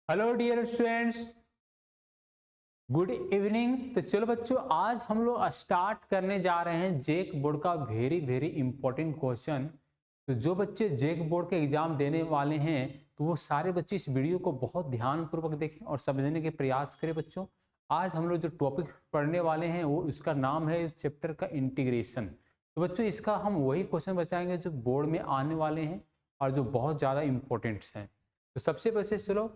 Hello dear students, good evening. तो चलो बच्चों, आज हम लोग स्टार्ट करने जा रहे हैं जेक बोर्ड का वेरी इंपॉर्टेंट क्वेश्चन। तो जो बच्चे जेक बोर्ड के एग्जाम देने वाले हैं तो वो सारे बच्चे इस वीडियो को बहुत ध्यानपूर्वक देखें और समझने के प्रयास करें। बच्चों, आज हम लोग जो टॉपिक पढ़ने वाले हैं वो इसका नाम है चैप्टर का इंटीग्रेशन। तो बच्चों, इसका हम वही क्वेश्चन बताएंगे जो बोर्ड में आने वाले हैं और जो बहुत ज़्यादा इंपॉर्टेंट्स हैं। तो सबसे पहले चलो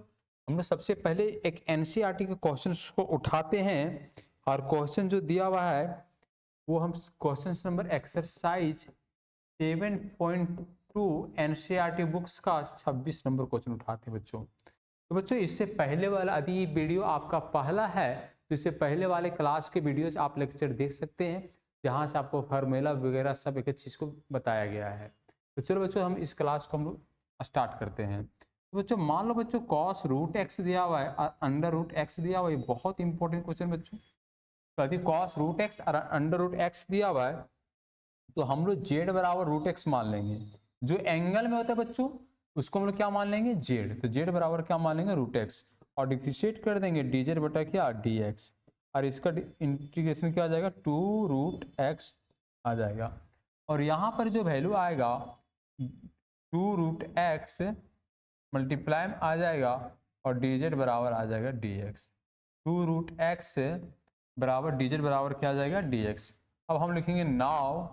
हम लोग सबसे पहले एक एनसीईआरटी के क्वेश्चन को उठाते हैं और क्वेश्चन जो दिया हुआ है वो हम question number exercise 7.2 NCERT books का 26 नंबर क्वेश्चन उठाते हैं बच्चों। तो बच्चों, इससे पहले वाला यदि ये वीडियो आपका पहला है तो इससे पहले वाले क्लास के वीडियोस आप लेक्चर देख सकते हैं जहां से आपको फार्मूला वगैरह सब एक चीज़ को बताया गया है। तो चलो बच्चों, हम इस क्लास को हम लोग स्टार्ट करते हैं। तो बच्चों, मान लो बच्चों कॉस रूट एक्स दिया हुआ है और अंडर रूट एक्स दिया हुआ है। बहुत इंपॉर्टेंट क्वेश्चन बच्चों। तो यदि कॉस रूट एक्स और अंडर रूट एक्स दिया हुआ है तो हम लोग जेड बराबर रूट एक्स मान लेंगे। जो एंगल में होता है बच्चों उसको हम लोग क्या मान लेंगे, जेड। तो जेड बराबर क्या मान लेंगे, रूट एक्स, और डिफ्रेंशिएट कर देंगे डी जेड बटा क्या, डी एक्स। और इसका इंटीग्रेशन क्या आ जाएगा, टू रूट एक्स आ जाएगा। और यहाँ पर जो वैल्यू आएगा टू रूट एक्स मल्टीप्लाई में आ जाएगा और डी जेड बराबर आ जाएगा d x. Two root x बराबर डी जेड बराबर क्या आ जाएगा, डी एक्स। अब हम लिखेंगे नाउ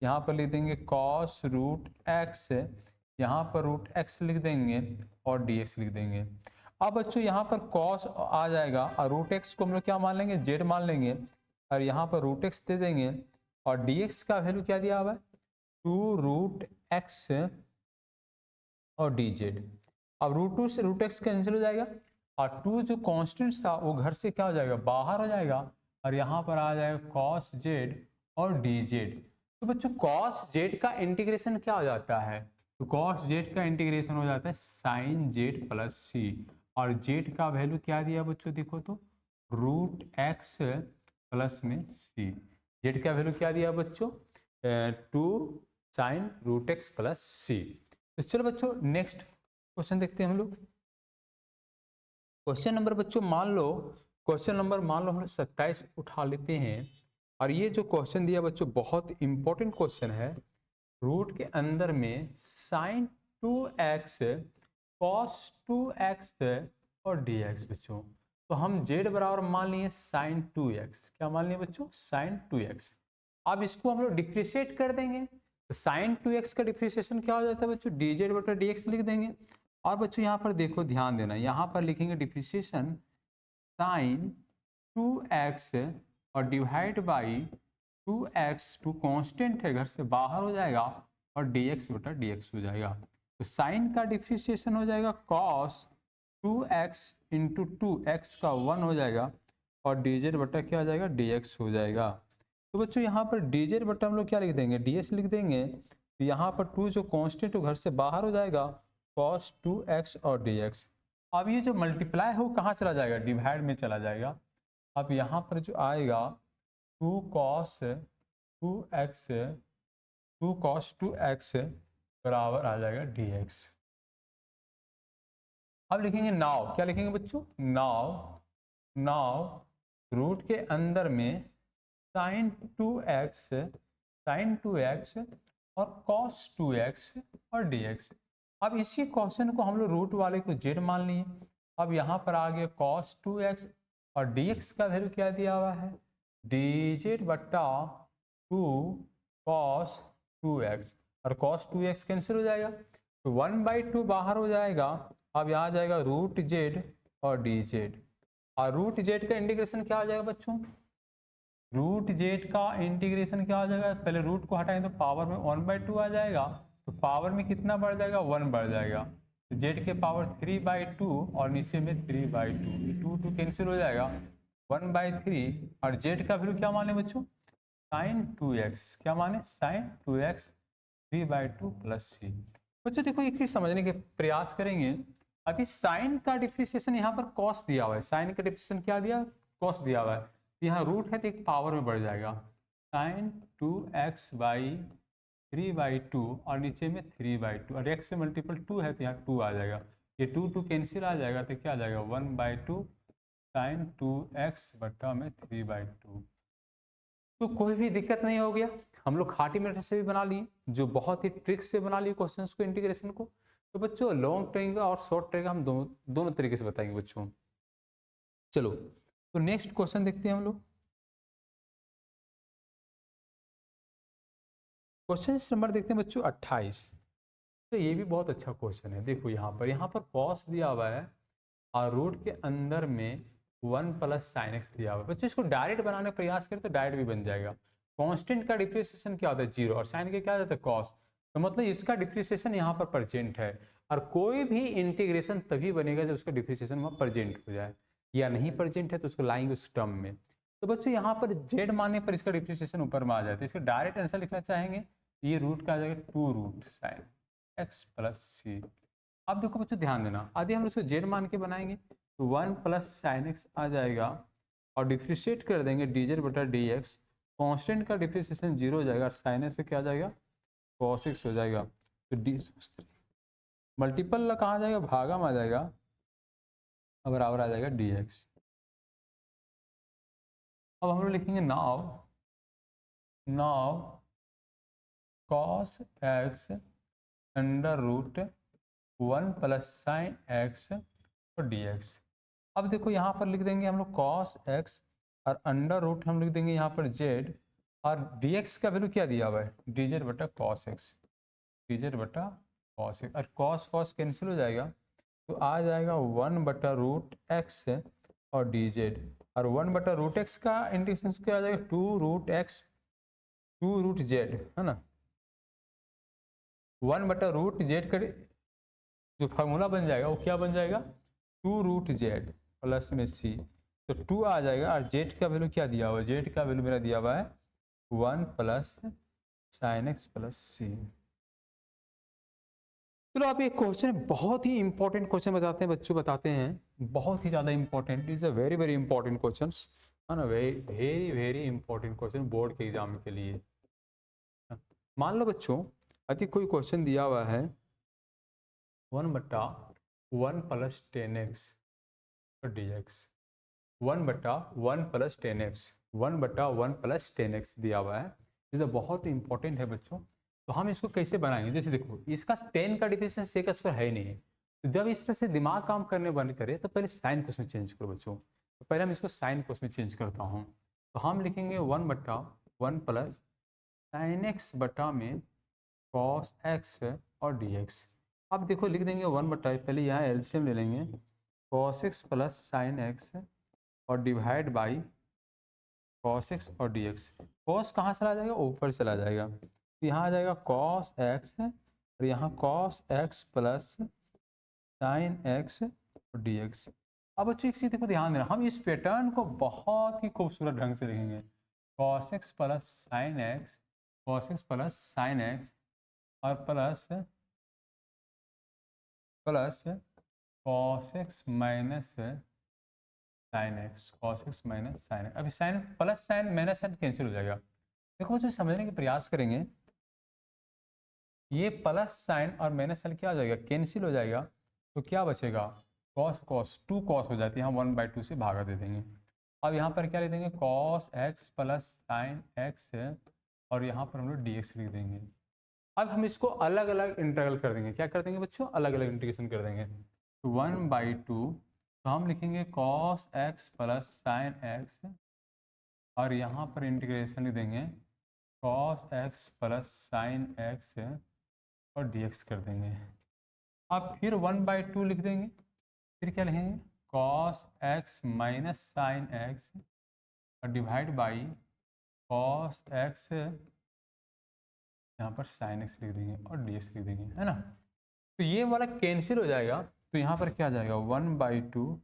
यहाँ पर लिख देंगे कॉस रूट एक्स, यहाँ पर रूट एक्स लिख देंगे और डी एक्स लिख देंगे। अब बच्चों यहाँ पर कॉस आ जाएगा और रूट एक्स को हम लोग क्या मान लेंगे, जेड मान लेंगे, और यहाँ पर रूट एक्स दे देंगे और डी एक्स का वैल्यू क्या दिया हुआ है, टू रूट एक्स और डी जेड। अब रूट टू से रूट एक्स कैंसिल हो जाएगा और टू जो कांस्टेंट था वो घर से क्या हो जाएगा, बाहर हो जाएगा, और यहाँ पर आ जाएगा कॉस जेड और डी जेड। तो बच्चों कॉस जेड का इंटीग्रेशन क्या हो जाता है, तो कॉस जेड का इंटीग्रेशन हो जाता है साइन जेड प्लस सी। और जेड का वैल्यू क्या दिया बच्चों, देखो तो रूट एक्स प्लस में सी। जेड का वैल्यू क्या दिया बच्चों, two sine root x plus सी। तो चलो बच्चों नेक्स्ट क्वेश्चन देखते हैं हम लोग। क्वेश्चन नंबर बच्चों मान लो हम लोग 27 उठा लेते हैं। और ये जो क्वेश्चन दिया बच्चों बहुत इंपॉर्टेंट क्वेश्चन है। रूट के अंदर में साइन 2x कॉस 2x और dx बच्चों। तो हम z बराबर मान लिए साइन 2x। क्या मान लिए बच्चों, साइन 2x। अब इसको हम लोग डिफ्रेंशिएट कर देंगे तो साइन 2x का डिफ्रेंशिएशन क्या हो जाता है बच्चों, डी जेड बटा डी एक्स लिख देंगे। और बच्चों यहाँ पर देखो ध्यान देना, यहाँ पर लिखेंगे डिफ्रेंशिएशन साइन 2x और divide by 2x, to constant है घर से बाहर हो जाएगा और dx बटा dx हो जाएगा। तो साइन का डिफ्रेंशिएशन हो जाएगा कॉस 2x इंटू 2x का 1 हो जाएगा और dz बटा क्या हो जाएगा, dx हो जाएगा। तो बच्चों यहाँ पर dz बटा हम लोग क्या लिख देंगे, ds लिख देंगे। तो यहाँ पर 2 जो कांस्टेंट है घर से बाहर हो जाएगा cos 2x और dx। अब ये जो मल्टीप्लाई है वो कहाँ चला जाएगा, डिवाइड में चला जाएगा। अब यहाँ पर जो आएगा 2 cos 2x बराबर आ जाएगा dx। अब लिखेंगे नाउ, क्या लिखेंगे बच्चों, नाउ रूट के अंदर में साइन 2x और cos 2x और dx। अब इसी क्वेश्चन को हम लोग रूट वाले को z मान लिए। अब यहाँ पर आ गया cos 2x और dx का वैल्यू क्या दिया हुआ है, dz बटा 2 cos 2x, और cos 2x कैंसिल हो जाएगा तो 1/2 बाहर हो जाएगा। अब यहाँ जाएगा रूट जेड और डी जेड। और रूट जेड का इंटीग्रेशन क्या हो जाएगा बच्चों, रूट जेड का इंटीग्रेशन क्या हो जाएगा, पहले रूट को हटाएंगे तो पावर में 1/2 आ जाएगा, तो पावर में कितना बढ़ जाएगा, 1 बढ़ जाएगा। तो जेड के पावर 3/2 और नीचे में 3/2, ये 2 कैंसिल हो जाएगा, 1/3। और जेड का वैल्यू क्या माने बच्चों, साइन 2x, क्या माने, साइन 2x 3/2 प्लस सी। बच्चों देखो एक चीज समझने के प्रयास करेंगे। अभी साइन का डिफ्रेंशिएशन यहाँ पर कॉस दिया हुआ है, साइन का डिफ्रेंशिएशन क्या दिया, कॉस दिया हुआ है। यहाँ रूट है तो एक पावर में बढ़ जाएगा, साइन 2x बाई 3/2 और नीचे में 3/2 और x से मल्टीपल 2 है तो यहाँ 2 आ जाएगा। ये 2 कैंसिल आ जाएगा तो क्या आ जाएगा 1/2 साइन 2x बटा में 3/2। तो कोई भी दिक्कत नहीं हो गया, हम लोग खाटी मेथड से भी बना लिए, जो बहुत ही ट्रिक से बना लिए क्वेश्चंस को, इंटीग्रेशन को। तो बच्चों लॉन्ग तरीका और शॉर्ट तरीका हम दोनों तरीके से बताएंगे बच्चों। चलो तो नेक्स्ट क्वेश्चन देखते हैं हम लोग। क्वेश्चन नंबर देखते हैं बच्चों 28। तो ये भी बहुत अच्छा क्वेश्चन है। देखो यहाँ पर कॉस दिया हुआ है और रूट के अंदर में 1 प्लस साइन एक्स दिया हुआ है। बच्चों इसको डायरेक्ट बनाने का प्रयास करें तो डायरेक्ट भी बन जाएगा। कांस्टेंट का डिप्रिसिएशन क्या होता है 0 और साइन के क्या होता है कॉस, तो मतलब इसका डिप्रिसिएशन यहाँ पर परसेंट है। और कोई भी इंटीग्रेशन तभी बनेगा जब उसका डिप्रिसिएशन वहाँ परसेंट हो जाए, या नहीं परसेंट है तो उसको लाएंगे उस टर्म में। तो बच्चों यहाँ पर जेड मानने पर इसका डिप्रिसिएशन ऊपर में आ जाता है। इसका डायरेक्ट आंसर लिखना चाहेंगे, ये रूट का आ जाएगा 2 रूट साइन एक्स प्लस सी। अब देखो बच्चों ध्यान देना, आदि हम इसको जेड मान के बनाएंगे तो 1 प्लस साइन एक्स आ जाएगा और डिफ्रेंशिएट कर देंगे डी जेड बटा डी एक्स। कॉन्स्टेंट का डिफ्रेंशिएशन 0 हो जाएगा और साइन एक्स से क्या आ जाएगा कॉस एक्स हो जाएगा। तो डी मल्टीपल कहाँ जाएगा भागा में आ जाएगा और बराबर आ जाएगा डी एक्स। अब हम लोग लिखेंगे now cos x under root 1 plus sine x और डी एक्स। अब देखो यहाँ पर लिख देंगे हम लोग कॉस एक्स और अंडर रूट हम लिख देंगे यहाँ पर जेड, और डी एक्स का वैल्यू क्या दिया हुआ है डी जेड बटा कॉस एक्स, डी जेड बटा कॉस एक्स। और कॉस कॉस कैंसिल हो जाएगा तो आ जाएगा 1 बटा रूट एक्स और डी जेड, और 1 बटा रूट एक्स का इंटीग्रेशन क्या आ जाएगा 2 रूट एक्स 2 रूट जेड, है ना। 1 बटा रूट जेड का जो फार्मूला बन जाएगा वो क्या बन जाएगा 2 रूट जेड प्लस में सी, तो 2 आ जाएगा। और जेड का वैल्यू क्या दिया हुआ है, जेड का वैल्यू मेरा दिया हुआ है 1 प्लस साइन एक्स प्लस सी। चलो आप ये क्वेश्चन बहुत ही इंपॉर्टेंट क्वेश्चन बताते हैं बच्चों, बताते हैं बहुत ही ज़्यादा important, is a very very important question, है ना, very very important question board के एग्जाम के लिए। मान लो बच्चों यदि कोई क्वेश्चन दिया हुआ है 1 बटा 1 प्लस 10x और डी एक्स, 1 बटा 1 प्लस 10x, 1 बटा 1 प्लस 10x दिया हुआ है, ये बहुत इंपॉर्टेंट है बच्चों। तो हम इसको कैसे बनाएंगे, जैसे देखो इसका 10 का डिफरेंशियल सेक स्क्वायर है ही नहीं, तो जब इस तरह से दिमाग काम करने बंद करे तो पहले साइन को उसमें चेंज करो बच्चों। तो पहले हम इसको साइन को उसमें चेंज करता हूँ, तो हम लिखेंगे 1 बटा 1 प्लस साइन एक्स बटा में कॉस एक्स और डी एक्स। अब देखो लिख देंगे 1 बटा, पहले यहाँ एलसीएम ले लेंगे cos x plus sine x और डिवाइड बाई कॉस एक्स और डी एक्स। कॉस कहाँ चला जाएगा ऊपर चला जाएगा, तो यहाँ आ जाएगा कॉस एक्स और यहाँ cos x plus sine x और डी एक्स। अब बच्चों एक चीज़ देखो ध्यान देना, हम इस पैटर्न को बहुत ही खूबसूरत ढंग से लिखेंगे cos x plus sine x, cos x plus sine x और plus cos x minus sine x, cos x minus sine x. अभी sine plus sine minus sine cancel हो जाएगा। देखो बच्चों समझने का प्रयास करेंगे, ये प्लस साइन और माइनस साइन क्या हो जाएगा कैंसिल हो जाएगा, तो क्या बचेगा कॉस कॉस 2 कॉस हो जाती है, हम 1/2 से भागा दे देंगे। अब यहाँ पर क्या लिख देंगे cos x plus sine x और यहाँ पर हम लोग डी एक्स लिख देंगे। अब हम इसको अलग अलग इंटीग्रल कर देंगे, क्या कर देंगे बच्चों अलग अलग इंटीग्रेशन कर देंगे। तो 1/2 तो हम लिखेंगे cos x plus sine x और यहाँ पर इंटीग्रेशन लिख देंगे cos x plus sine x और डी एक्स कर देंगे। अब फिर 1/2 लिख देंगे, फिर क्या लिखेंगे cos x minus sine x और डिवाइड बाई कॉस एक्स, यहाँ पर साइन एक्स लिख देंगे और डी एक्स लिख देंगे, है ना। तो ये वाला कैंसिल हो जाएगा, तो यहाँ पर क्या आ जाएगा 1/2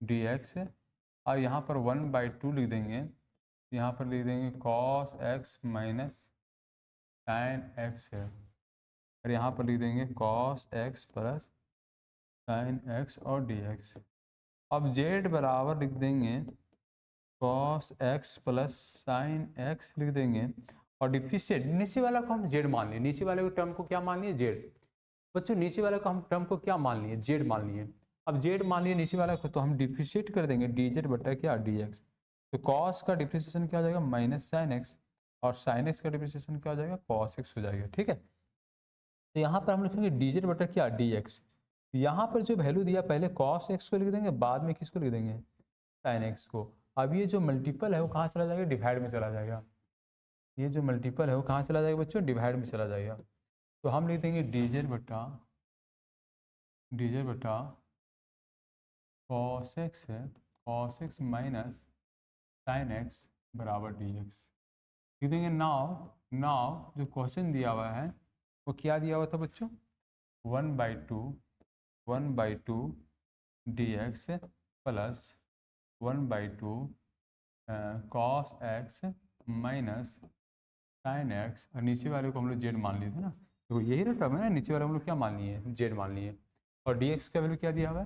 डी एक्स और यहाँ पर 1/2 लिख देंगे, यहाँ पर लिख देंगे cos x minus sine x है और यहाँ पर लिख देंगे cos x plus sine x और डी एक्स। अब जेड बराबर लिख देंगे cos x plus sine x लिख देंगे और डिफिशिएंट नीचे वाला को हम जेड मान लिए, नीचे वाले टर्म को क्या मान लिए जेड। बच्चों नीचे वाले को हम टर्म को क्या मान लिए, जेड मान लिए। अब जेड मान लिए नीचे वाला को, तो हम डिफरेंशिएट कर देंगे डी जेड बटा क्या डी एक्स। तो कॉस का डिफरेंशिएशन क्या हो जाएगा माइनस साइन एक्स, और साइन एक्स का डिफरेंशिएशन क्या हो जाएगा कॉस एक्स हो जाएगा। ठीक है, तो यहाँ पर हम लिखेंगे डी जेड बटा क्या डी एक्स। यहाँ पर जो वैल्यू दिया पहले कॉस एक्स को लिख देंगे, बाद में किसको लिख देंगे साइन एक्स को। अब ये जो मल्टीपल है वो कहाँ चला जाएगा, डिवाइड में चला जाएगा। ये जो मल्टीपल है वो कहाँ चला जाएगा बच्चों, डिवाइड में चला जाएगा। तो हम लिख देंगे डी जेड बटा कॉस एक्स है, cos x minus sine x बराबर डी एक्स लिख देंगे। नाव नाव जो क्वेश्चन दिया हुआ है वो क्या दिया हुआ था बच्चों, 1/2 D x plus 1/2 cos x minus sine x, और नीचे वाले को हम लोग जेड मान लिए थे ना, तो यही ना टर्म है ना, नीचे वाले हम लोग क्या मान लिए जेड मान लिए। और डी एक्स का वैल्यू क्या दिया हुआ है,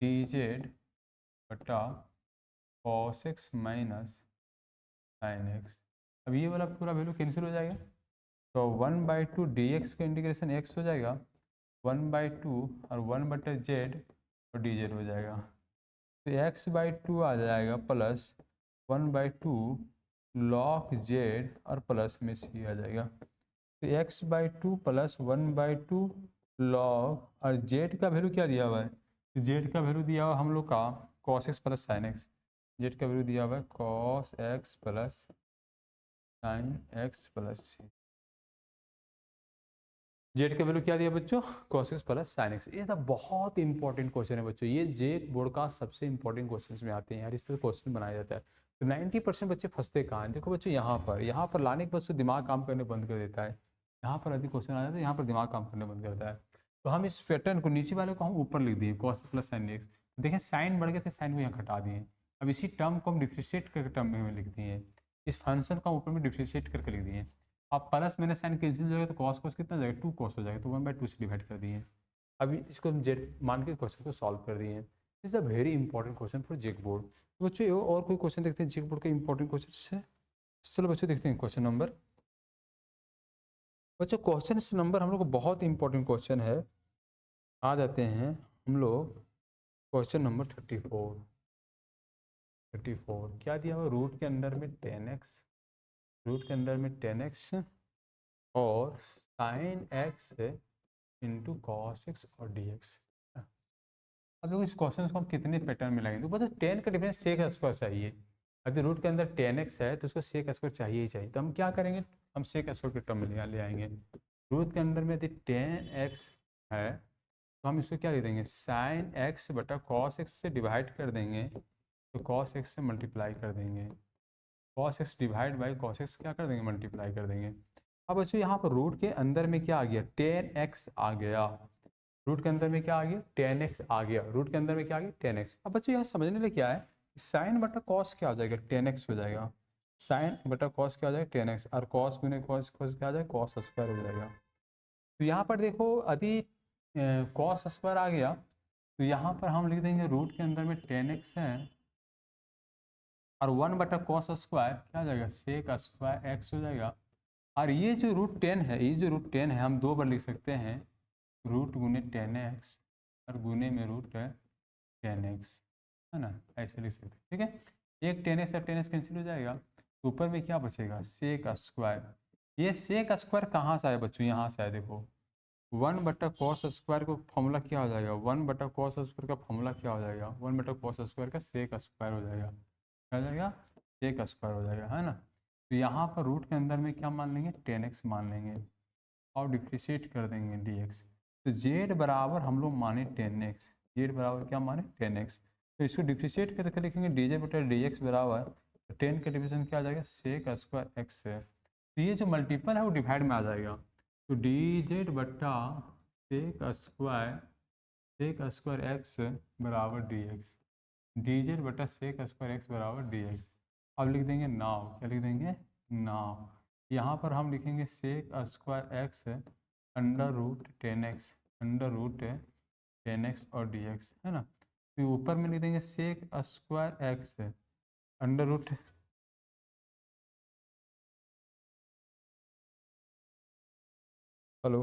डी जेड बटा cos x minus sine x. अब ये वाला पूरा वैल्यू कैंसिल हो जाएगा, तो 1/2 डी एक्स का इंटीग्रेशन एक्स हो जाएगा, 1/2 और 1/z और डी जेड हो जाएगा। तो x/2 आ जाएगा प्लस 1/2 लॉग जेड और प्लस में सी आ जाएगा। तो x/2 प्लस 1/2 लॉग, और जेड का वैल्यू क्या दिया हुआ है, जेड का वैल्यू दिया हुआ हम लोग का cos x plus sine x. Z का वैल्यू दिया हुआ है cos x plus sine x plus C. Z का वैल्यू क्या दिया बच्चों, cos x plus sine x. ये तो बहुत इंपॉर्टेंट क्वेश्चन है बच्चों, ये जे बोर्ड का सबसे इंपॉर्टेंट क्वेश्चन में आते हैं यार, इस तरह क्वेश्चन बनाया जाता है। तो 90% बच्चे फंसते कहाँ हैं, देखो बच्चों यहाँ पर लाने के बच्चों दिमाग काम करने बंद कर देता है। यहाँ पर अधिक क्वेश्चन आ जाता है, यहाँ पर दिमाग काम करने बंद करता है। तो हम इस पैटर्न को नीचे वाले को हम ऊपर लिख दिए cos प्लस साइन एक्स। देखें साइन बढ़ गए थे, साइन को यहाँ घटा दिए। अब इसी टर्म को हम डिफ्रेंशिएट करके टर्म में लिख दिए, इस फंक्शन को हम ऊपर में डिफ्रेंशिएट करके लिख दिए। अब प्लस माइनस साइन कैंसिल हो जाएगा, तो cos cos कितना हो जाएगा 2 cos हो जाएगा, तो 1/2 से डिवाइड कर दिए। अभी इसको हम जेड मान के क्वेश्चन को सॉल्व कर दिए। Is a very important question for Jake board. तो बच्चों और कोई क्वेश्चन देखते हैं जेक बोर्ड का इंपॉर्टेंट क्वेश्चन से। चलो बच्चों देखते हैं क्वेश्चन नंबर। बच्चों क्वेश्चन नंबर हम लोग को बहुत इंपॉर्टेंट क्वेश्चन है। आ जाते हैं हम लोग क्वेश्चन नंबर 34 क्या दिया हुआ, रूट के अंदर में 10x, रूट के अंदर में 10x और sine x into cos x और डी एक्स। अब देखो इस क्वेश्चन को हम कितने पैटर्न में लगाएंगे, तो बस 10 का डिफरेंस सेक स्क्वायर चाहिए। अगर रूट के अंदर 10x है तो उसको सेक स्क्वायर चाहिए ही चाहिए, तो हम क्या करेंगे, हम सेक स्क्वायर के टर्म में ले आएंगे। रूट के अंदर में यदि 10x है तो हम इसको क्या लिख देंगे, साइन एक्स बटा कॉस एक्स से डिवाइड कर देंगे, तो कॉस एक्स से मल्टीप्लाई कर देंगे, cos x divide by cos x क्या कर देंगे, मल्टीप्लाई कर देंगे। अब बच्चों यहाँ पर रूट के अंदर में क्या आ गया, 10x आ गया। रूट के अंदर में क्या आ गया, 10x आ गया, रूट के अंदर में क्या आ गया 10x। अब बच्चों यहाँ समझने लिए क्या है, साइन बटा कॉस क्या हो जाएगा 10x हो जाएगा, साइन बटा कॉस क्या हो जाएगा 10x, और कॉस गुने कॉस कॉस क्या आ जाएगा कॉस स्क्वायर हो जाएगा। तो यहाँ पर देखो यदि कॉस स्क्वायर आ गया तो यहाँ पर हम लिख देंगे रूट के अंदर में 10x है, और 1 बटा कॉस स्क्वायर क्या हो जाएगा सेक स्क्वायर एक्स हो जाएगा। और ये जो रूट 10 है, ये जो रूट 10 है हम दो बार लिख सकते हैं, रूट गुने 10x और गुने में रूट 10x, है ना, ऐसे लिख सकते हैं। ठीक है, एक 10x और 10x कैंसिल हो जाएगा, ऊपर में क्या बचेगा सेक स्क्वायर। ये सेक स्क्वायर कहाँ से आया बच्चों, यहाँ से आया, देखो 1 बटा कॉस स्क्वायर को फॉर्मूला क्या हो जाएगा, 1 बटा कॉस स्क्वायर का फॉर्मूला क्या हो जाएगा, 1 बटा कॉस स्क्वायर का सेक स्क्वायर हो जाएगा, क्या हो जाएगा सेक स्क्वायर हो जाएगा, है ना। तो यहाँ पर रूट के अंदर में क्या मान लेंगे 10x मान लेंगे और डिफ्रेंशिएट कर देंगे dx। तो z बराबर हम लोग माने 10x, z बराबर क्या माने 10x, तो इसको डिफ्रेंशिएट करके लिखेंगे dz बटा dx बराबर 10 का डिविजन क्या आ जाएगा सेक स्क्वायर एक्स है। तो ये जो मल्टीपल है वो डिवाइड में आ जाएगा, तो dz बटा सेक स्क्वायर एक्स बराबर dx, dz बटा सेक स्क्वायर एक्स बराबर dx। अब लिख देंगे नाव, क्या लिख देंगे नाव, यहाँ पर हम लिखेंगे sec square x under root 10x, under root 10x और dx, है ना। तो ऊपर में लिख देंगे sec square x under root, hello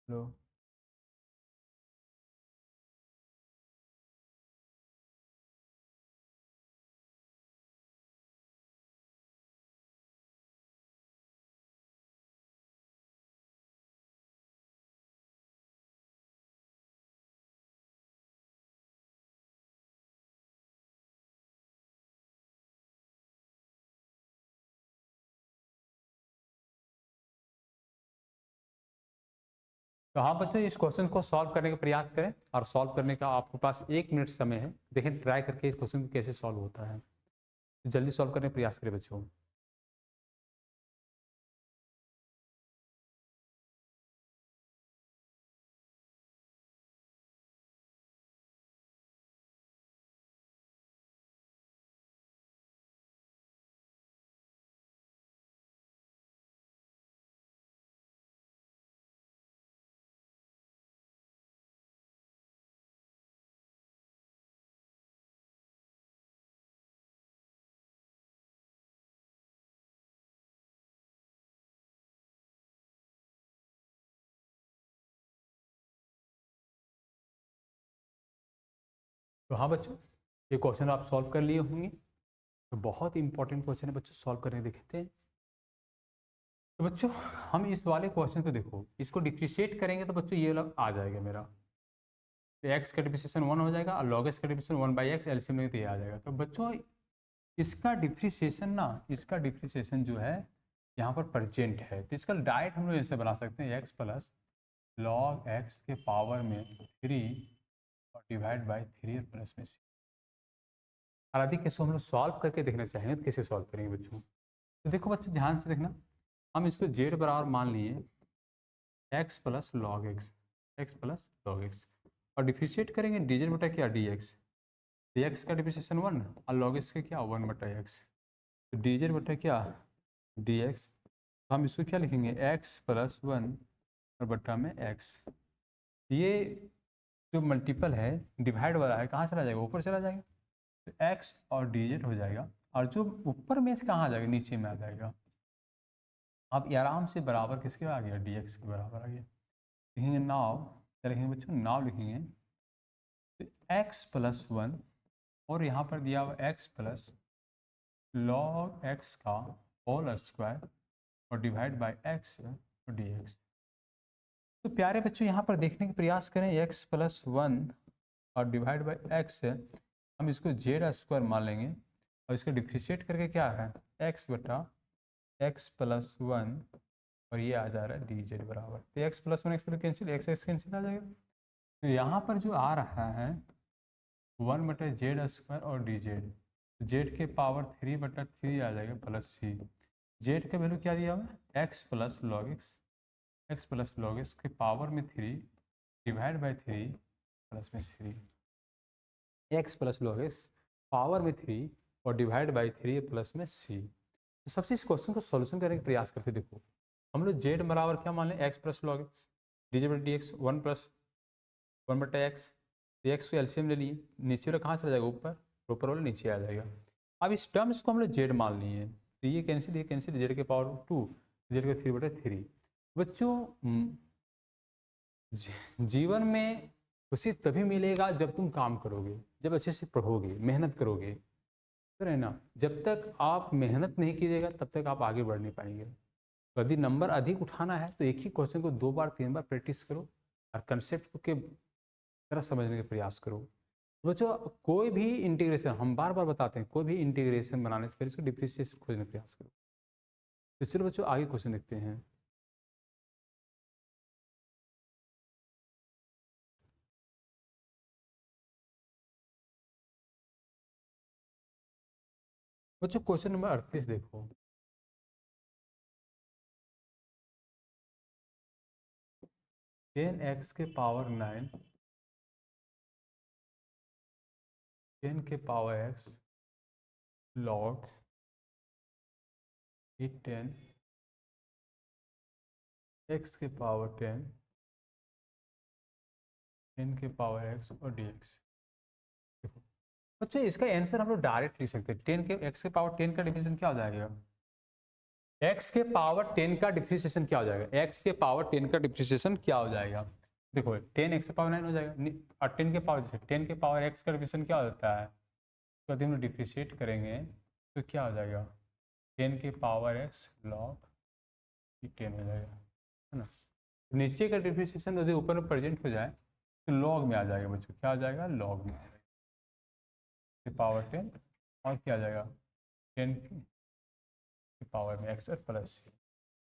लो तो हाँ बच्चों, इस क्वेश्चन को सॉल्व करने का प्रयास करें और सॉल्व करने का आपके पास 1 मिनट समय है। देखें ट्राई करके इस क्वेश्चन को कैसे सॉल्व होता है। तो जल्दी सॉल्व करने का प्रयास करें बच्चों। तो हाँ बच्चों, ये क्वेश्चन आप सॉल्व कर लिए होंगे। तो बहुत इंपॉर्टेंट क्वेश्चन है बच्चों, सॉल्व करने देखते हैं। तो बच्चों हम इस वाले क्वेश्चन को देखो, इसको डिफ्रेंशिएट करेंगे तो बच्चों ये वाला आ जाएगा मेरा। तो एक्स का डिफ्रेंशिएशन 1 हो जाएगा और लॉग एक्स का डिफ्रेंशिएशन 1/x, एलसीएम लेंगे तो ये आ जाएगा। तो बच्चों इसका डिफ्रेंशिएशन ना, इसका डिफ्रेंशिएशन जो है यहाँ पर प्रेजेंट है, तो इसका डायरेक्ट हम लोग ऐसे बना सकते हैं एक्स प्लस लॉग एक्स के पावर में 3 और डिवाइड बाई 3 प्लस में सी। और अभी कैसे हम लोग सॉल्व करके देखना चाहेंगे तो कैसे सॉल्व करेंगे बच्चों। तो देखो बच्चों ध्यान से देखना, हम इसको जेड बराबर मान लिए x plus log x, x plus log x, और डिफ्रेंशिएट करेंगे डीजेड बटा क्या डी एक्स। एक्स का डिफ्रेंशिएशन 1 और लॉग एक्स का क्या 1/x। तो डीजेड बटा क्या डी एक्स। तो हम इसको क्या लिखेंगे एक्स प्लस 1 और बटा में एक्स। ये जो मल्टीपल है डिवाइड वाला है कहाँ चला जाएगा, ऊपर चला जाएगा। तो एक्स और डीजेड हो जाएगा, और जो ऊपर में से कहाँ आ जाएगा, नीचे में आ जाएगा। अब ये आराम से बराबर किसके आ गया, डी एक्स के बराबर आ गया। लिखेंगे नाव, क्या लिखेंगे बच्चों, नाव लिखेंगे। तो एक्स प्लस 1 और यहाँ पर दिया हुआ एक्स प्लस लॉग एक्स का होल स्क्वायर और डिवाइड बाय एक्स और डी एक्स। तो प्यारे बच्चों यहाँ पर देखने का प्रयास करें, एक्स प्लस 1 और डिवाइड बाई एक्स है, हम इसको जेड स्क्वायर मान लेंगे और इसको डिफ्रेंशिएट करके क्या है एक्स बटा एक्स प्लस 1 और ये आ जा रहा है डी जेड बराबर। तो x plus 1 x plus cancel, x x cancel आ जाएगा। तो यहाँ पर जो आ रहा है 1/z² और डी जेड, जेड के पावर 3/3 आ जाएगा प्लस सी। जेड का वैल्यू क्या दिया हुआ है x plus log x, x plus log x के पावर में 3 डिवाइड बाई 3 प्लस में 3, x plus log x power में 3 और डिवाइड बाई 3 प्लस में सी। तो सबसे इस क्वेश्चन को सॉल्यूशन करने का प्रयास करते देखो, हम लोग जेड बराबर क्या मान लें x plus log x, D Z D x 1 plus 1/x। तो एक्स को एलसीएम ले लिए, नीचे वाला कहाँ चला जाएगा, ऊपर, ऊपर वाला नीचे आ जाएगा। अब इस टर्म्स को हम लोग जेड मान लिए हैं, तो ये कैंसिल जेड के पावर 2, जेड का 3/3। बच्चों जीवन में खुशी तभी मिलेगा जब तुम काम करोगे, जब अच्छे से पढ़ोगे, मेहनत करोगे, तो है ना। जब तक आप मेहनत नहीं कीजिएगा तब तक आप आगे बढ़ नहीं पाएंगे। तो यदि नंबर अधिक उठाना है तो एक ही क्वेश्चन को 2 बार 3 बार प्रैक्टिस करो और कंसेप्ट के तरह समझने का प्रयास करो। बच्चों कोई भी इंटीग्रेशन, हम बार बार बताते हैं, कोई भी इंटीग्रेशन बनाने से पहले इसको डिफरेंशिएशन खोजने का प्रयास करो। तो चलो बच्चों आगे क्वेश्चन देखते हैं। बच्चों क्वेश्चन नंबर 38 देखो, टेन एक्स के पावर 9, 10 के पावर एक्स लॉग 10 एक्स के पावर 10, 10 के पावर एक्स और डी एक्स। देखो बच्चों इसका आंसर हम लोग डायरेक्ट लिख सकते हैं, 10 के एक्स के पावर 10 का डिवीजन क्या हो जाएगा, x के पावर 10 का डिफ्रेंशिएशन क्या हो जाएगा, x के पावर 10 का डिफ्रेंशिएशन क्या हो जाएगा। देखो 10 x के पावर 9 हो जाएगा, और 10 के पावर, जैसे 10 के पावर x का डिफ्रेंशिएशन क्या होता है, तो यदि हम डिफ्रेंशिएट करेंगे तो क्या हो जाएगा, 10 के पावर x log 10 हो जाएगा, है ना। नीचे का डिफ्रेंशिएशन यदि ऊपर में प्रेजेंट हो जाए तो लॉग में आ जाएगा बच्चों, क्या आ जाएगा, लॉग में आ जाएगा पावर 10, और क्या आ जाएगा 10 की पावर में x प्लस c।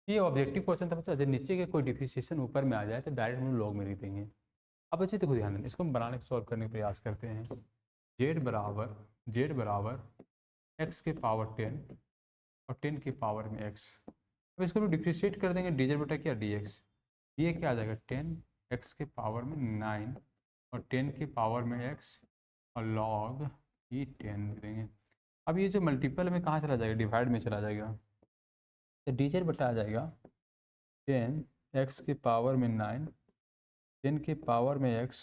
ये ऑब्जेक्टिव क्वेश्चन था बच्चों, यदि नीचे के कोई डिफ्रेंशिएशन ऊपर में आ जाए तो डायरेक्ट हम लॉग में लिख देंगे। अब बच्चे देखो ध्यान दें, इसको हम बनाने सॉल्व करने का प्रयास करते हैं। z बराबर x के पावर 10 और 10 की पावर में x। अब इसको भी डिफ्रेंशिएट कर देंगे, dz बटा क्या dx, ये क्या आ जाएगा 10 x के पावर में 9 और 10 की पावर में x और log ही 10 देंगे। अब ये जो मल्टीपल में कहाँ चला जाएगा, डिवाइड में चला जाएगा, तो dz बटा आ जाएगा 10 x की पावर में 9, 10 की पावर में x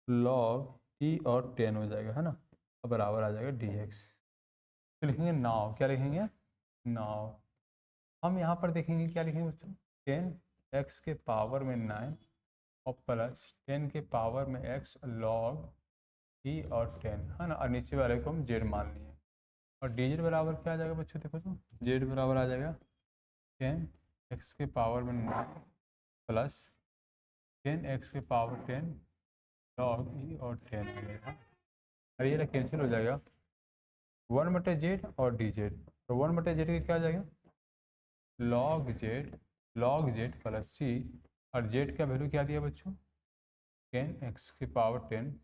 log e और 10 हो जाएगा, है ना। अब बराबर आ जाएगा dx। तो लिखेंगे नाउ, क्या लिखेंगे, नाउ हम यहाँ पर देखेंगे क्या लिखेंगे बच्चों, 10 x के पावर में 9 और प्लस 10 के पावर में x log e और 10, है ना, और नीचे वाले को हम z मान लिए। और dz बराबर क्या आ जाएगा बच्चों, देखो तो z बराबर आ जाएगा 10 x के पावर में 9 प्लस 10 x के पावर 10 log e और 10 आ जाएगा, और ये कैंसिल हो जाएगा 1 बटे जेड और डी जेड, तो 1 बटे जेड क्या आ जाएगा, log z प्लस सी, और z का वैल्यू क्या दिया बच्चों 10 x की पावर 10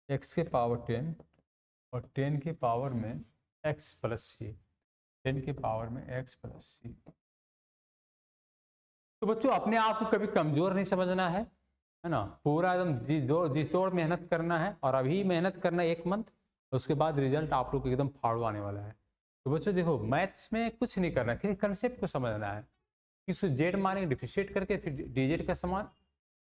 x के पावर 10 और 10 की पावर में x प्लस सी, 10 की पावर में x प्लस सी। तो बच्चों अपने आप को कभी कमजोर नहीं समझना है ना, पूरा एकदम जी तोड़ मेहनत करना है, और अभी मेहनत करना 1 मंथ, उसके बाद रिजल्ट आप लोग को एकदम फाड़ू आने वाला है। तो बच्चों देखो मैथ्स में कुछ नहीं करना है, कंसेप्ट को समझना है कि उसको जेड मानेंगे डिफिशिएट करके, फिर डीजेड का समान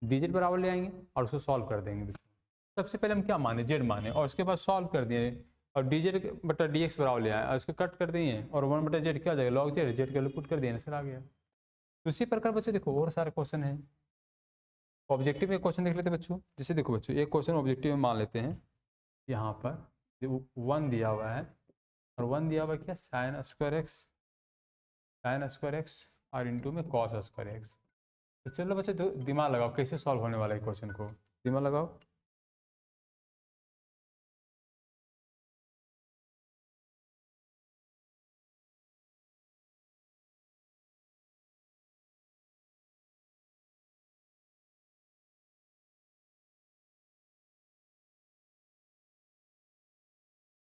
डीजेड बराबर ले आएंगे और उसको सॉल्व कर देंगे बच्चों। सबसे पहले हम क्या माने, जेड माने, और उसके बाद सॉल्व कर दिए, और डीजेड बटा डी एक्स बराबर ले आए और उसको कट कर दिए, और 1 बटा जेड क्या हो जाएगा, लॉग जेड, जेड का पुट कर दिया, आंसर आ गया। तो इसी प्रकार बच्चों देखो और सारे क्वेश्चन हैं, ऑब्जेक्टिव में क्वेश्चन देख लेते हैं बच्चों। जैसे देखो बच्चों एक क्वेश्चन ऑब्जेक्टिव में मान लेते हैं, यहाँ पर 1 दिया हुआ है, और 1 दिया हुआ है क्या, साइन स्क्वायर एक्स और इंटू में कॉस स्क्वायर एक्स। तो चलो बच्चों दिमाग लगाओ कैसे सॉल्व होने वाला है क्वेश्चन को, दिमाग लगाओ।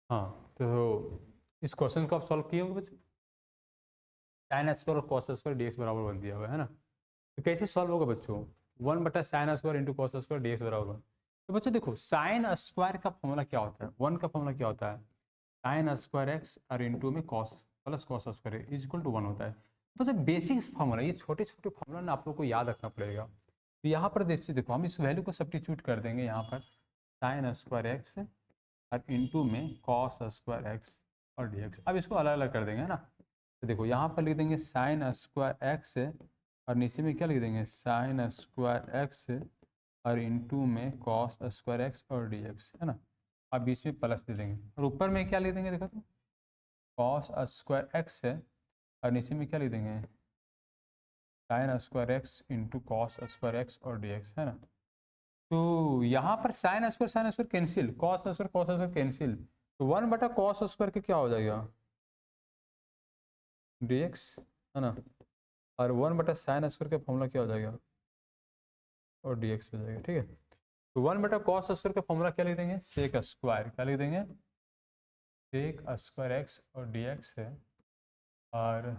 हाँ तो इस क्वेश्चन को आप सॉल्व किए होंगे बच्चों, साइन स्क्वायर और कॉस स्क्वायर डी एक्स बराबर 1 दिया हुआ है ना। तो कैसे सॉल्व होगा बच्चों, 1 बटा sine square into cos square D x बराबर 1। तो बच्चों देखो साइन स्क्वायर का फॉर्मूला क्या होता है, 1 का फॉर्मूला क्या होता है, साइन स्क्वायर एक्स और इंटू में cos plus cos square is equal to 1 होता है। बच्चों बेसिक्स फॉर्मूला, ये छोटे छोटे फॉर्मूला ना आप लोग को याद रखना पड़ेगा। तो यहाँ पर देखो हम इस वैल्यू को सब्स्टिट्यूट कर देंगे यहाँ पर, साइन स्क्वायर एक्स और इंटू में कॉस स्क्वायर एक्स और डी एक्स। अब इसको अलग अलग कर देंगे ना, तो देखो यहाँ पर लिख देंगे साइन स्क्वायर एक्स और नीचे में क्या लिख देंगे, साइन स्क्वायर एक्स और इंटू में कॉस स्क्वायर एक्स और डी एक्स, है ना। अब बीच में प्लस दे देंगे, और ऊपर में क्या लिख देंगे, देखो तो कॉस स्क्वायर एक्स है, और नीचे में क्या लिख देंगे, sign square x into cos square x और डी एक्स, है ना। तो यहाँ पर sine square cancel, cos square cancel, तो 1 बटा कॉस स्क्वायर के क्या हो जाएगा डी एक्स, है ना, और 1 बटा साइन स्क्वायर का फॉर्मूला क्या हो जाएगा, और डी एक्स हो जाएगा, ठीक है। तो 1 बटा कॉस स्क्वायर का फॉर्मूला क्या लिख देंगे, सेक स्क्वायर, क्या लिख देंगे, सेक स्क्वायर एक्स और डी एक्स है, और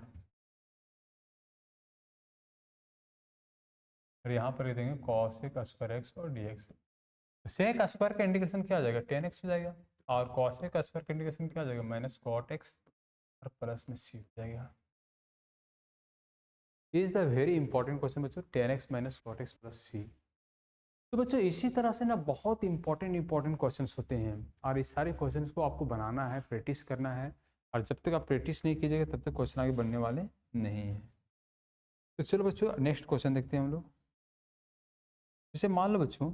यहाँ पर लिख देंगे कॉसेक स्क्वायर एक्स और डी एक्स। सेक स्क्वायर का इंटीग्रेशन क्या हो जाएगा, 10x हो जाएगा, और कॉसेक स्क्वायर का इंटीग्रेशन क्या हो जाएगा, माइनस कॉट एक्स और प्लस में सी हो जाएगा। Is the very important question बच्चों, 10x minus cot x plus सी। तो बच्चों इसी तरह से ना बहुत इंपॉर्टेंट क्वेश्चंस होते हैं और इस सारे क्वेश्चंस को आपको बनाना है, प्रैक्टिस करना है। और जब तक आप प्रैक्टिस नहीं कीजिएगा तब तक क्वेश्चन आगे बनने वाले नहीं है। तो चलो बच्चों नेक्स्ट क्वेश्चन देखते हैं हम लोग। जैसे मान लो बच्चों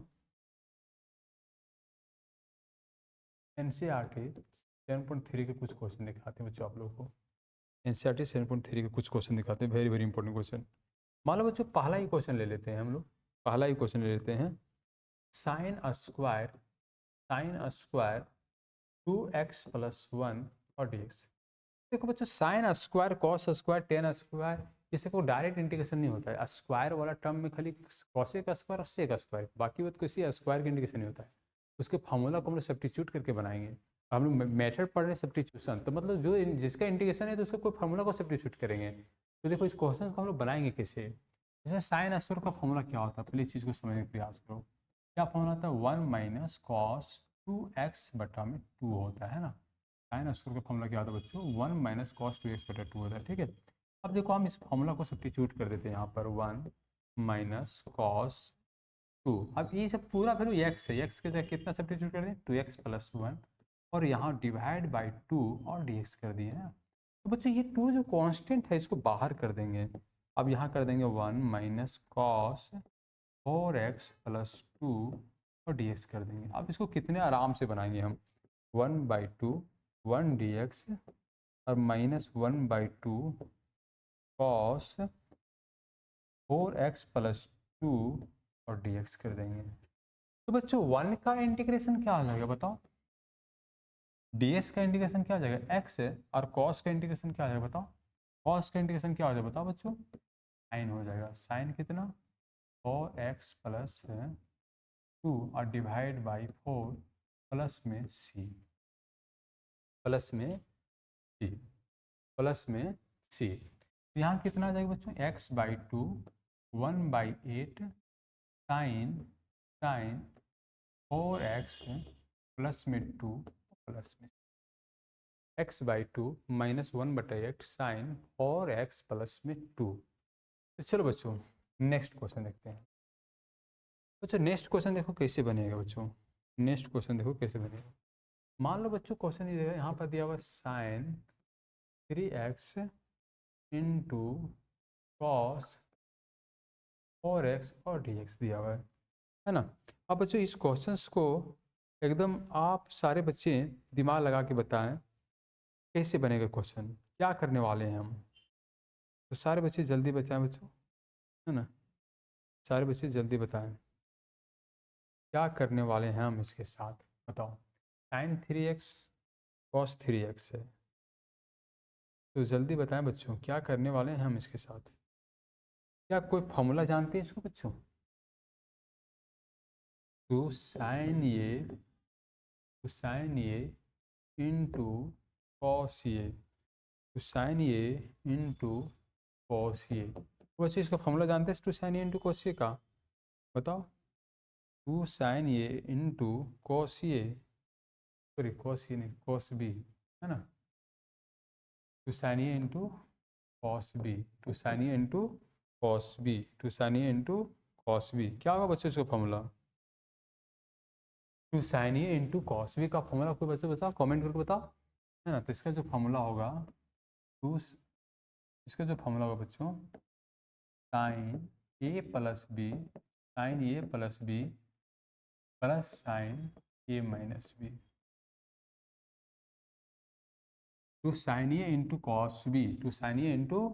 एनसीईआरटी 7.3 के कुछ क्वेश्चन दिखाते हैं बच्चों आप लोगों को। एनसीईआरटी 7.3 के कुछ क्वेश्चन दिखाते हैं, वेरी वेरी इंपॉर्टेंट क्वेश्चन। मान लो बच्चों पहला ही क्वेश्चन ले लेते हैं हम लोग, पहला ही क्वेश्चन ले लेते हैं। साइन स्क्वायर 2x + 1 और dx। देखो बच्चों sine square, cos square, ten square, इससे कोई डायरेक्ट इंटीग्रेशन नहीं होता है। स्क्वायर वाला टर्म में खाली कॉसेक स्क्वायर और सेक स्क्वायर, बाकी वो तो किसी स्क्वायर का इंटीग्रेशन नहीं होता है। उसके फार्मूला को हम लोग सब्स्टिट्यूट करके बनाएंगे। हम लोग मेथड पढ़ रहे हैं सब्स्टिट्यूशन, तो मतलब जो जिसका इंटीग्रेशन है तो उसका कोई फार्मूला को सब्स्टिट्यूट करेंगे। तो देखो इस क्वेश्चन को हम लोग बनाएंगे कैसे। जैसे साइन स्क्वायर का फार्मूला क्या होता है, पहले इस चीज़ को समझने का प्रयास करो। क्या फार्मूला होता है, 1 - cos 2x/2 होता है ना। साइन स्क्वायर का फॉर्मूला क्या होता है बच्चों, 1 - cos 2x/2 होता है। ठीक है, अब देखो हम इस फॉर्मूला को सब्स्टिट्यूट कर देते हैं यहाँ पर, 1 - cos 2। अब ये सब पूरा फिर एक्स है, एक्स के जगह कितना सब्स्टिट्यूट कर दें, 2x + 1 और यहाँ डिवाइड बाई 2 और dx कर दिए ना। तो बच्चों ये 2 जो कांस्टेंट है इसको बाहर कर देंगे। अब यहाँ कर देंगे 1 - cos 4x + 2 और dx कर देंगे। अब इसको कितने आराम से बनाएंगे हम, 1/2 1 dx और -1/2 cos 4x + 2 और dx कर देंगे। तो बच्चों 1 का इंटीग्रेशन क्या हो जाएगा बताओ, dx का इंटीग्रेशन क्या हो जाएगा, x है, और cos का इंटीग्रेशन क्या हो जाएगा बताओ, cos का इंटीग्रेशन क्या हो जाएगा बताओ बच्चों, साइन हो जाएगा। साइन कितना, 4x + 2 और डिवाइड बाई 4 प्लस में c, प्लस में c, प्लस में c। यहाँ कितना आ जाएगा बच्चों, x/2 1/8 साइन 4x प्लस में 2 प्लस में x/2 -1/8 साइन 4x प्लस में 2। तो चलो बच्चों नेक्स्ट क्वेश्चन देखते हैं। बच्चों नेक्स्ट क्वेश्चन देखो कैसे बनेगा बच्चों, नेक्स्ट क्वेश्चन देखो कैसे बनेगा। मान लो बच्चों क्वेश्चन ये यहाँ पर दिया हुआ sign 3x into cos 4x और dx दिया हुआ है ना। अब बच्चों इस क्वेश्चंस को एकदम आप सारे बच्चे दिमाग लगा के बताएं कैसे बनेगा क्वेश्चन, क्या करने वाले हैं हम। तो सारे बच्चे जल्दी बताएं बच्चों, है ना, सारे बच्चे जल्दी बताएं क्या करने वाले हैं हम इसके साथ, बताओ। साइन 3x कॉस 3x है, तो जल्दी बताएं बच्चों क्या करने वाले हैं हम इसके साथ। क्या कोई फॉर्मूला जानते हैं इसको बच्चों, तो साइन ये इंटू कॉस ये, तो साइन ये इंटू कॉस ये। वैसे इसका फॉर्मूला जानते हैं, two sine A into cos A का, बताओ। Two sine A into cos A, sorry cos A नहीं कॉस बी, है ना। Two sine A into cos B, two sine A into cos B, two sine A into cos B. क्या होगा बच्चों इसका formula, two sine A into cos B का formula कोई बच्चे बताओ, कमेंट करके बताओ, है ना। तो इसका जो फॉर्मूला होगा टू, इसका जो फॉर्मूला होगा बच्चों, sine A plus B, sine A plus B plus sine A minus B, two sine A into cos B, two sine A into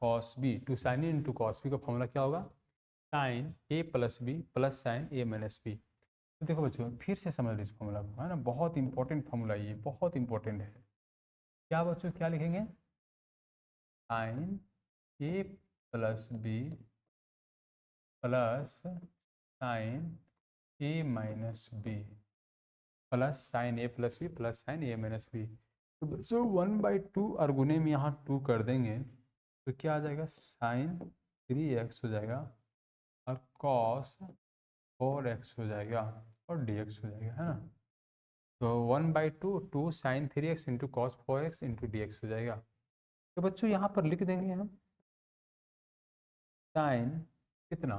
cos B, two sine A into cos B का formula क्या होगा, sine A plus B plus sine A minus B. तो देखो बच्चों फिर से समझ लीजिए फॉर्मूला को, है ना, बहुत इंपॉर्टेंट फॉर्मूला ये, बहुत इंपॉर्टेंट है। क्या बच्चों क्या लिखेंगे, sign A plus B plus sine A minus B plus sine A plus B plus sine A minus B. तो बच्चों 1/2 और गुने में यहाँ 2 कर देंगे तो क्या आ जाएगा, साइन 3x हो जाएगा और कॉस 4x हो जाएगा और dx हो जाएगा, है ना। तो 1/2 2 sine 3x into cos 4x into dx हो जाएगा। तो बच्चों यहाँ पर लिख देंगे हम साइन कितना,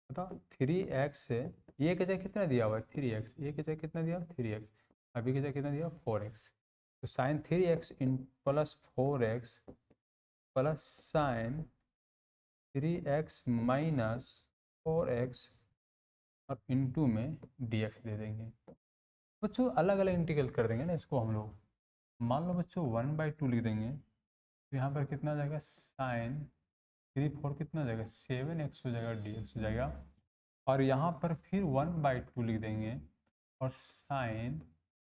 बताओ 3x है, ये की जगह कितना दिया हुआ है 3x, ये की जगह कितना दिया 3x, अभी की जगह कितना दिया 4x। तो साइन 3x इन plus 4x plus sine 3x minus 4x और इनटू में dx दे देंगे। बच्चों अलग अलग इंटीग्रेट कर देंगे ना इसको हम लोग। मान लो बच्चों 1/2 लिख देंगे, तो यहाँ पर कितना आ जाएगा साइन 3 4 कितना आ जाएगा 7x हो जाएगा, dx हो जाएगा। और यहाँ पर फिर 1/2 लिख देंगे और साइन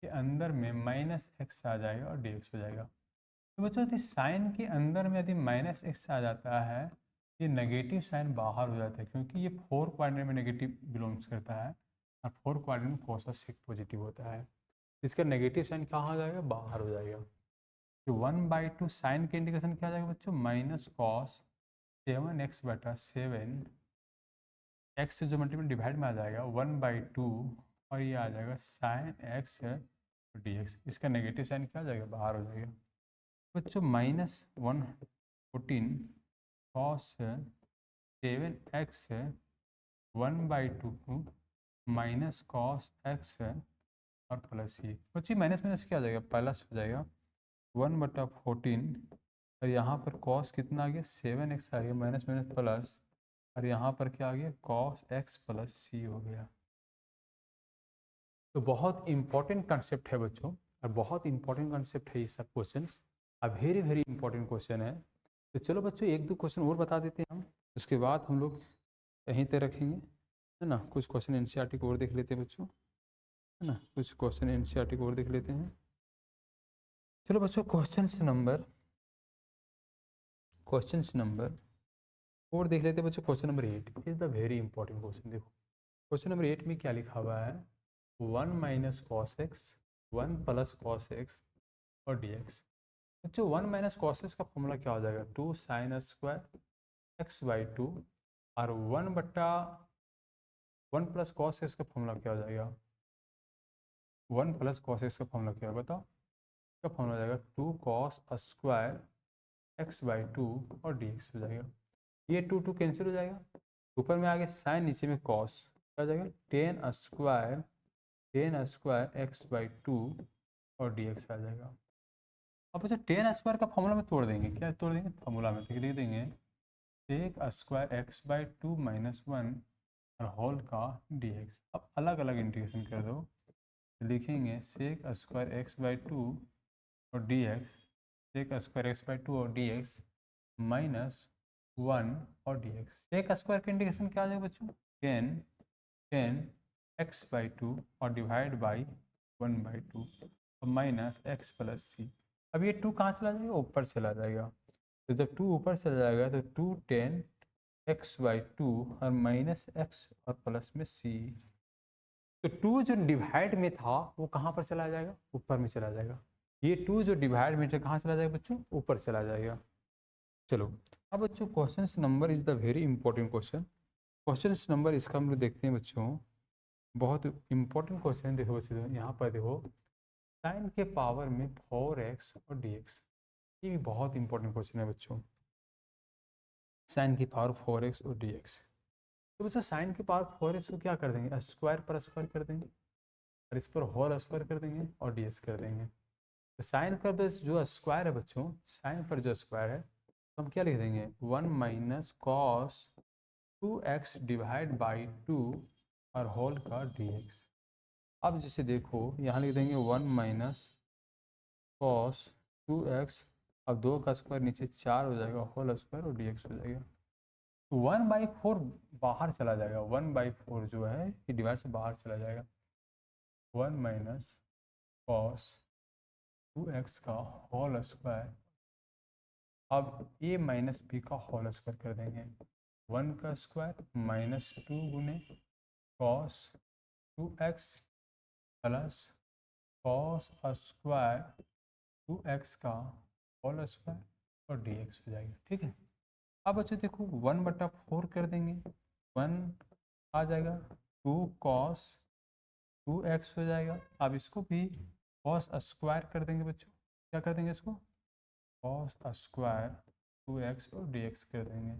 के अंदर में माइनस एक्स आ जाएगा और dx हो जाएगा। तो बच्चों यदि साइन के अंदर में यदि माइनस एक्स आ जाता है, ये नेगेटिव साइन बाहर हो जाता है, क्योंकि ये 4 क्वाड्रेंट में नेगेटिव बिलोंग्स करता है और 4 क्वाड्रेंट में cos और sec पॉजिटिव होता है। इसका नेगेटिव साइन कहाँ हो जाएगा, बाहर हो जाएगा। तो 1/2 साइन के इंडिकेशन क्या आ जाएगा बच्चों, माइनस कॉस 7x/7, एक्स से जो मल्टीपल डिवाइड में आ जाएगा 1/2 और ये आ जाएगा साइन एक्स dx। इसका नेगेटिव साइन क्या आ जाएगा, बाहर हो जाएगा। बच्चों -114 cos 7x 1/2 minus cos x और प्लस ये बच्ची माइनस माइनस क्या आ जाएगा, प्लस हो जाएगा 1/14 और यहाँ पर कॉस कितना आ गया 7x आ गया, माइनस माइनस प्लस, और यहाँ पर क्या आ गया कॉस x प्लस सी हो गया। तो बहुत इंपॉर्टेंट कंसेप्ट है बच्चों, और बहुत इंपॉर्टेंट कंसेप्ट है ये सब क्वेश्चन, अब वेरी वेरी इंपॉर्टेंट क्वेश्चन है। तो चलो बच्चों एक दो क्वेश्चन और बता देते हैं हम, उसके बाद हम लोग कहीं तक रखेंगे, है ना। कुछ क्वेश्चन एनसीईआरटी को और देख लेते हैं बच्चों, है ना, कुछ क्वेश्चन एनसीईआरटी को और देख लेते हैं। चलो बच्चों क्वेश्चन नंबर और देख लेते हैं बच्चों। Question number 8 is the very important question. देखो क्वेश्चन नंबर 8 में क्या लिखा हुआ है, 1 minus cos x 1 plus cos x और dx। बच्चों 1 माइनस कॉस एक्स का फॉर्मूला क्या हो जाएगा, 2 साइन स्क्वायर x/2, और 1 प्लस कॉस एक्स का फॉर्मूला क्या हो जाएगा, 1 प्लस कॉस एक्स का फॉर्मूला क्या है बताओ, इसका फॉर्मूला हो जाएगा 2 कॉस स्क्वायर x/2 और dx हो जाएगा। ये 2 कैंसिल हो जाएगा, ऊपर में आ गया साइन, नीचे में कॉस, क्या हो जाएगा 10 स्क्वायर x/2 और dx आ जाएगा। अब बच्चों 10 स्क्वायर का फॉर्मूला में तोड़ देंगे, क्या तोड़ देंगे फॉर्मूला में, तो लिख देंगे सेक स्क्वायर x/2 माइनस 1 और होल का dx। अब अलग अलग इंटीग्रेशन कर दो, लिखेंगे सेक स्क्वायर x/2 और dx, सेक स्क्वायर x/2 और dx माइनस 1 और dx। सेक स्क्वायर का इंटीग्रेशन क्या आ जाएगा बच्चों, 10 x/2 और डिवाइड बाई 1/2 और माइनस x प्लस सी। अब ये 2 कहाँ चला जाएगा, ऊपर चला जाएगा, तो जब 2 ऊपर चला जाएगा तो 2 10 x/2 और माइनस x और प्लस में c। तो 2 जो डिवाइड में था वो कहाँ पर चला जाएगा, ऊपर में चला जाएगा। ये 2 जो डिवाइड में था कहाँ चला जाएगा बच्चों, ऊपर चला जाएगा। चलो अब बच्चों question number is the very important question. Question number इसका हम लोग देखते हैं बच्चों, बहुत इंपॉर्टेंट क्वेश्चन। देखो बच्चों यहाँ पर देखो साइन के पावर में 4x और dx, ये भी बहुत इंपॉर्टेंट क्वेश्चन है बच्चों। साइन की पावर 4x और dx, तो बच्चों साइन की पावर 4x को क्या कर देंगे, स्क्वायर पर स्क्वायर कर देंगे और इस पर होल स्क्वायर कर देंगे और dx कर देंगे। तो साइन पर बस जो स्क्वायर है बच्चों, साइन पर जो स्क्वायर है तो हम क्या लिख देंगे 1 minus cos 2x divide by 2 और होल का dx। अब जैसे देखो यहाँ लिख देंगे 1 माइनस कॉस 2x, अब 2 का स्क्वायर नीचे 4 हो जाएगा होल स्क्वायर और dx हो जाएगा। 1/4 बाहर चला जाएगा, 1/4 जो है ये डिवाइड से बाहर चला जाएगा। 1 माइनस कॉस 2x का होल स्क्वायर, अब a माइनस बी का होल स्क्वायर कर देंगे, 1 का स्क्वायर माइनस 2 गुने cos 2x plus cos square 2x का होल स्क्वायर और dx हो जाएगा। ठीक है, अब बच्चों देखो 1/4 कर देंगे, 1 आ जाएगा, 2 कॉस 2x हो जाएगा। अब इसको भी कॉस स्क्वायर कर देंगे बच्चों, क्या कर देंगे इसको कॉस स्क्वायर 2x और dx कर देंगे।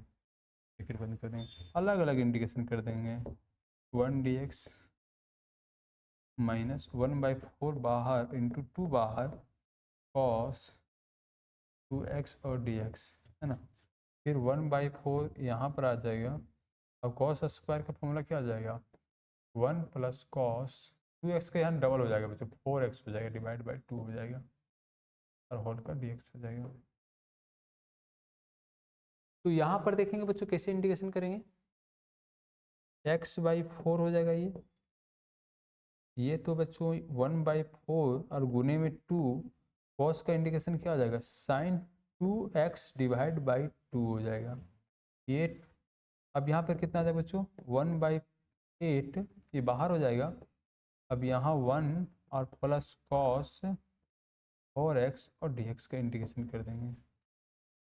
ब्रैकेट बंद कर देंगे, अलग अलग इंटीग्रेशन कर देंगे। 1 dx माइनस 1/4 बाहर इंटू 2 बाहर कॉस 2x और dx, है ना। फिर 1/4 यहाँ पर आ जाएगा। अब कॉस स्क्वायर का फॉर्मूला क्या आ जाएगा, 1 प्लस कॉस 2x का यहाँ डबल हो जाएगा बच्चों, 4x हो जाएगा, डिवाइड बाई 2 हो जाएगा और होल का dx हो जाएगा। तो यहाँ पर देखेंगे बच्चों कैसे इंटीग्रेशन करेंगे, x/4 हो जाएगा ये तो बच्चों 1/4 और गुने में 2, कॉस का इंटीग्रेशन क्या हो जाएगा, साइन 2x डिवाइड बाई 2 हो जाएगा ये। अब यहाँ पर कितना आ जाएगा बच्चों, 1/8, ये बाहर हो जाएगा। अब यहाँ 1 और प्लस कॉस 4x और dx का इंटीग्रेशन कर देंगे,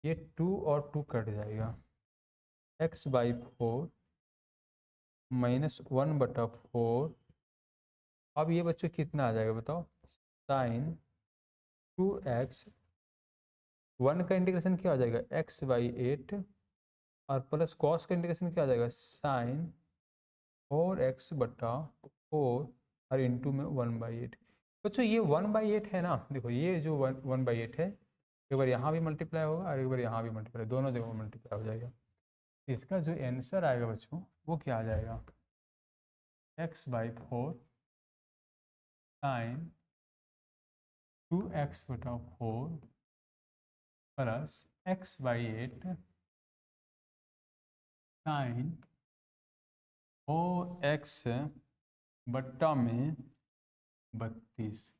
ये 2 और 2 कट जाएगा, x/4 माइनस 1/4। अब ये बच्चों कितना आ जाएगा बताओ, साइन 2x, 1 का इंटीग्रेशन क्या हो जाएगा x/8 और प्लस कॉस का इंटीग्रेशन क्या हो जाएगा, साइन 4x/4 और इंटू में 1/8। बच्चों ये 1/8 है ना, देखो ये जो 1/8 है, एक बार यहाँ भी मल्टीप्लाई होगा और एक बार यहाँ भी मल्टीप्लाई, दोनों जगह मल्टीप्लाई हो जाएगा। इसका जो आंसर आएगा बच्चों वो क्या आ जाएगा, x/4 sign 2x/4 plus x/8 sign 4x में 32।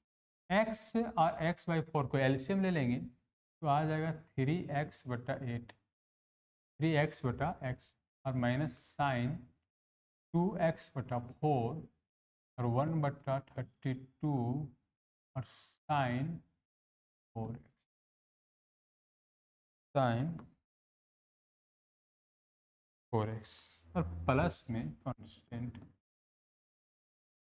x और x/4 को एलसीएम ले लेंगे तो आ जाएगा 3x/8, 3x/x और माइनस साइन 2x/4 और 1/32 और साइन 4x, साइन 4x और प्लस में कांस्टेंट।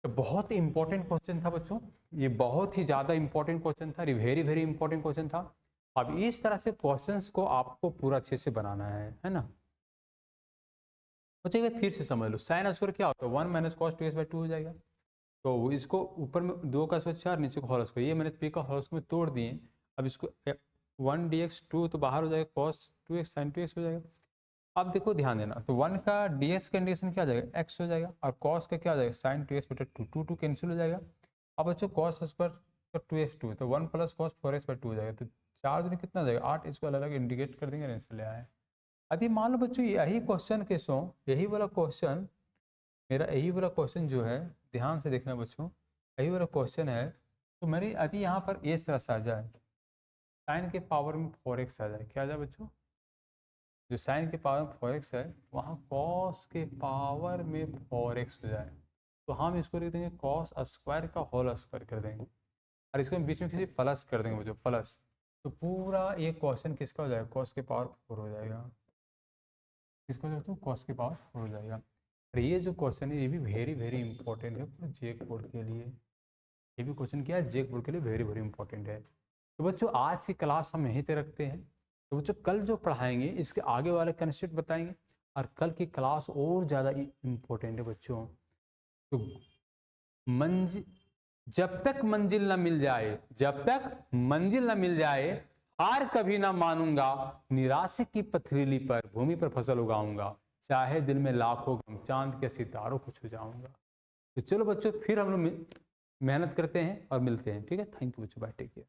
बहुत ही इंपॉर्टेंट क्वेश्चन था बच्चों, ये बहुत ही ज़्यादा इंपॉर्टेंट क्वेश्चन था, वेरी वेरी इंपॉर्टेंट क्वेश्चन था। अब इस तरह से क्वेश्चंस को आपको पूरा अच्छे से बनाना है ना। बच्चों फिर से समझ लो, साइन स्क्वायर क्या होता है, 1 माइनस कॉस 2x/2 हो जाएगा। तो इसको ऊपर में 2 का स्क्वायर 4, नीचे का होल स्क्वायर, ये मैंने p का होल स्क्वायर में तोड़ दिए। अब इसको 1 dx 2 तो बाहर हो जाएगा, कॉस 2x साइन 2x हो जाएगा। अब देखो ध्यान देना, तो 1 का dx का इंटीग्रेशन क्या हो जाएगा, x हो जाएगा, और कॉस का क्या हो जाएगा, साइन 2x/2, 2 कैंसिल हो जाएगा। अब बच्चों कॉस स्क्वायर का 2x2 तो 1 प्लस कॉस 4x/2 हो जाएगा, तो 4 दूनी कितना हो जाएगा 8, इसको अलग अलग इंडिकेट कर देंगे, आंसर ले आए। यदि मान लो बच्चों यही क्वेश्चन के सो यही वाला क्वेश्चन, मेरा यही वाला क्वेश्चन जो है, ध्यान से देखना बच्चों, यही वाला क्वेश्चन है, तो मेरी यदि यहाँ पर इस तरह से आ जाए, साइन के पावर में 4x आ जाए, क्या आ जाए बच्चों, जो साइन के पावर में 4x है वहाँ कॉस के पावर में 4x हो जाए, तो हम इसको लिख देंगे कॉस स्क्वायर का होल स्क्वायर कर देंगे, और इसको बीच में किसी प्लस कर देंगे बच्चों, प्लस। तो पूरा ये क्वेश्चन किसका हो जाएगा, कॉस के पावर 4 हो जाएगा, किसको दोस्तों, कॉस के पावर 4 हो जाएगा। और ये जो क्वेश्चन है ये भी वेरी वेरी इंपॉर्टेंट है पूरे जेक बोर्ड के लिए, ये भी क्वेश्चन क्या है, जेक बोर्ड के लिए वेरी वेरी इंपॉर्टेंट है। तो बच्चों आज की क्लास हम यहीं तक रखते हैं, तो बच्चों कल जो पढ़ाएंगे इसके आगे वाले कंसेप्ट बताएंगे, और कल की क्लास और ज़्यादा इम्पोर्टेंट है बच्चों। तो जब तक मंजिल ना मिल जाए, जब तक मंजिल ना मिल जाए, हार कभी ना मानूंगा, निराशा की पथरीली पर भूमि पर फसल उगाऊंगा, चाहे दिल में लाखों गम, चांद के सितारों को छू जाऊंगा। तो चलो बच्चों फिर हम लोग मेहनत करते हैं और मिलते हैं, ठीक है। थैंक यू बच्चों, बाय, टेक केयर।